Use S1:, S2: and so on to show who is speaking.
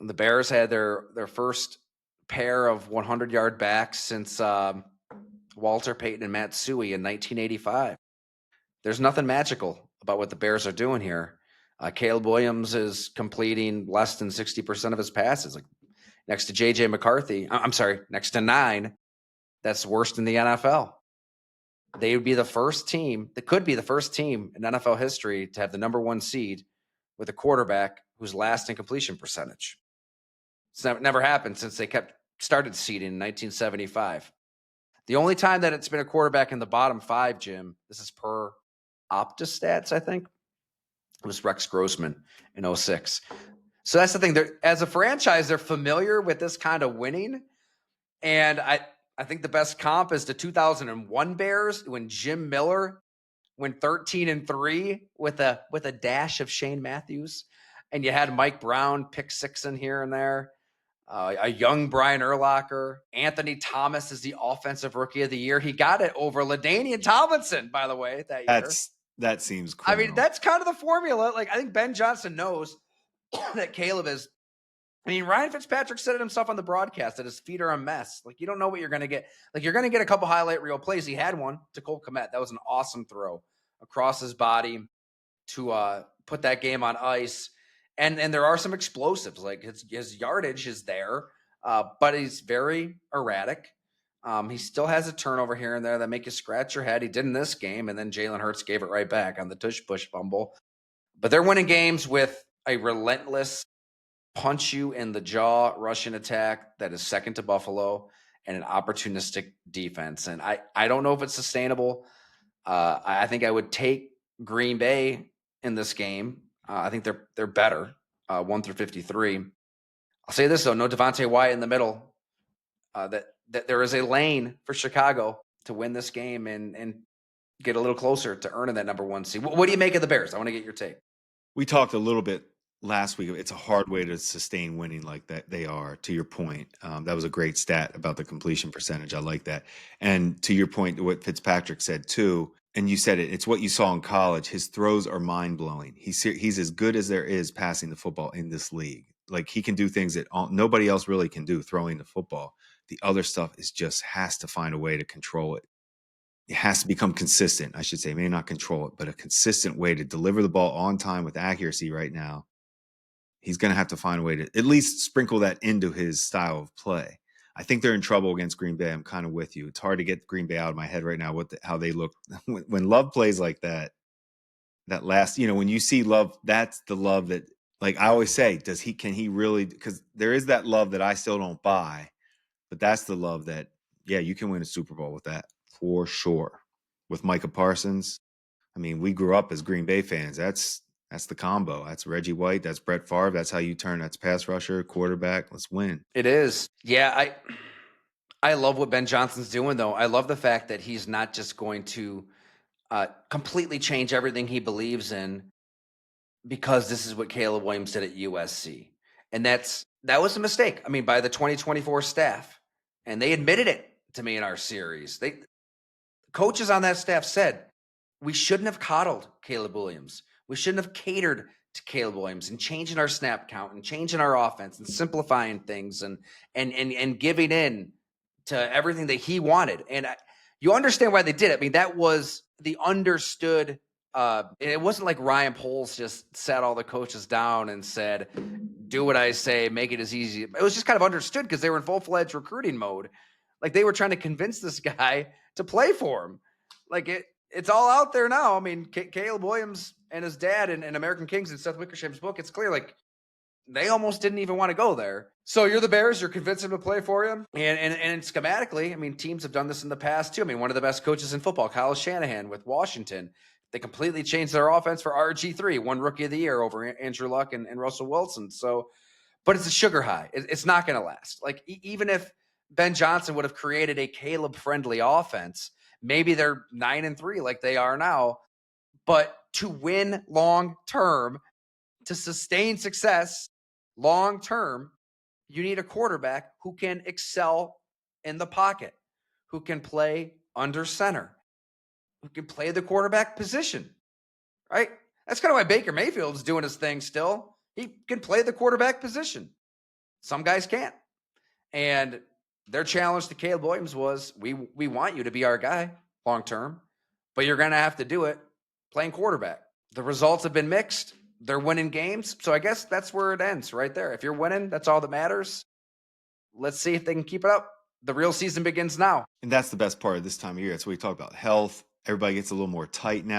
S1: The Bears had their first pair of 100-yard backs since Walter Payton and Matt Suhey in 1985. There's nothing magical about what the Bears are doing here. Caleb Williams is completing less than 60% of his passes, like next to J.J. McCarthy. I'm sorry, next to 9. That's worst in the NFL. They would be the first team that could be the first team in NFL history to have the number 1 seed with a quarterback who's last in completion percentage. It's never happened since they started seeding in 1975. The only time that it's been a quarterback in the bottom 5, Jim, this is per OptaStats, I think, it was Rex Grossman in 06. So that's the thing. As a franchise, they're familiar with this kind of winning. And I think the best comp is the 2001 Bears when Jim Miller went 13-3 with a dash of Shane Matthews. And you had Mike Brown pick 6 in here and there. A young Brian Urlacher. Anthony Thomas is the offensive rookie of the year. He got it over LaDainian Tomlinson, by the way, that year.
S2: That seems criminal.
S1: I mean, that's kind of the formula. Like, I think Ben Johnson knows that Caleb is. I mean, Ryan Fitzpatrick said it himself on the broadcast that his feet are a mess. Like, you don't know what you're going to get. Like, you're going to get a couple highlight reel plays. He had one to Cole Kmet. That was an awesome throw across his body to put that game on ice. And there are some explosives. Like, his yardage is there, but he's very erratic. He still has a turnover here and there that make you scratch your head. He did in this game, and then Jalen Hurts gave it right back on the tush-push fumble. But they're winning games with a relentless punch you in the jaw Russian attack that is second to Buffalo and an opportunistic defense. And I don't know if it's sustainable. I think I would take Green Bay in this game. I think they're better, 1 through 53. I'll say this, though, no Devontae Wyatt in the middle. That there is a lane for Chicago to win this game and get a little closer to earning that number 1 seed. What do you make of the Bears? I want to get your take.
S2: We talked a little bit last week. It's a hard way to sustain winning like that. They are, to your point. That was a great stat about the completion percentage. I like that. And to your point, what Fitzpatrick said too, and you said it's what you saw in college. His throws are mind blowing. He's as good as there is passing the football in this league. Like, he can do things that nobody else really can do, throwing the football. The other stuff is just has to find a way to control it. It has to become consistent, I should say. Maybe not control it, but a consistent way to deliver the ball on time with accuracy right now. He's going to have to find a way to at least sprinkle that into his style of play. I think they're in trouble against Green Bay. I'm kind of with you. It's hard to get Green Bay out of my head right now, how they look. When Love plays like that last, when you see Love, that's the Love that, like I always say, can he really, because there is that Love that I still don't buy, but that's the Love that, yeah, you can win a Super Bowl with that for sure. With Micah Parsons, I mean, we grew up as Green Bay fans. That's the combo. That's Reggie White. That's Brett Favre. That's how you turn. That's pass rusher, quarterback. Let's win.
S1: It is. Yeah, I love what Ben Johnson's doing, though. I love the fact that he's not just going to completely change everything he believes in because this is what Caleb Williams did at USC. And that was a mistake. I mean, by the 2024 staff. And they admitted it to me in our series. Coaches on that staff said, we shouldn't have coddled Caleb Williams. We shouldn't have catered to Caleb Williams and changing our snap count and changing our offense and simplifying things and giving in to everything that he wanted. And you understand why they did it. I mean, that was the understood. It wasn't like Ryan Poles just sat all the coaches down and said, do what I say, make it as easy. It was just kind of understood because they were in full-fledged recruiting mode. Like, they were trying to convince this guy to play for him. Like, it's all out there now. I mean, Caleb Williams and his dad and American Kings in Seth Wickersham's book, it's clear, like, they almost didn't even want to go there. So you're the Bears. You're convinced him to play for you. And schematically, I mean, teams have done this in the past too. I mean, one of the best coaches in football, Kyle Shanahan with Washington, they completely changed their offense for RG3, one rookie of the year over Andrew Luck and Russell Wilson. So, but it's a sugar high. It's not going to last. Like, even if Ben Johnson would have created a Caleb-friendly offense, maybe they're 9-3 like they are now. But to win long-term, to sustain success long-term, you need a quarterback who can excel in the pocket, who can play under center, who can play the quarterback position, right? That's kind of why Baker Mayfield's doing his thing still. He can play the quarterback position. Some guys can't. And their challenge to Caleb Williams was, we want you to be our guy long term, but you're going to have to do it playing quarterback. The results have been mixed. They're winning games. So I guess that's where it ends right there. If you're winning, that's all that matters. Let's see if they can keep it up. The real season begins now.
S2: And that's the best part of this time of year. That's what we talk about. Health. Everybody gets a little more tight now.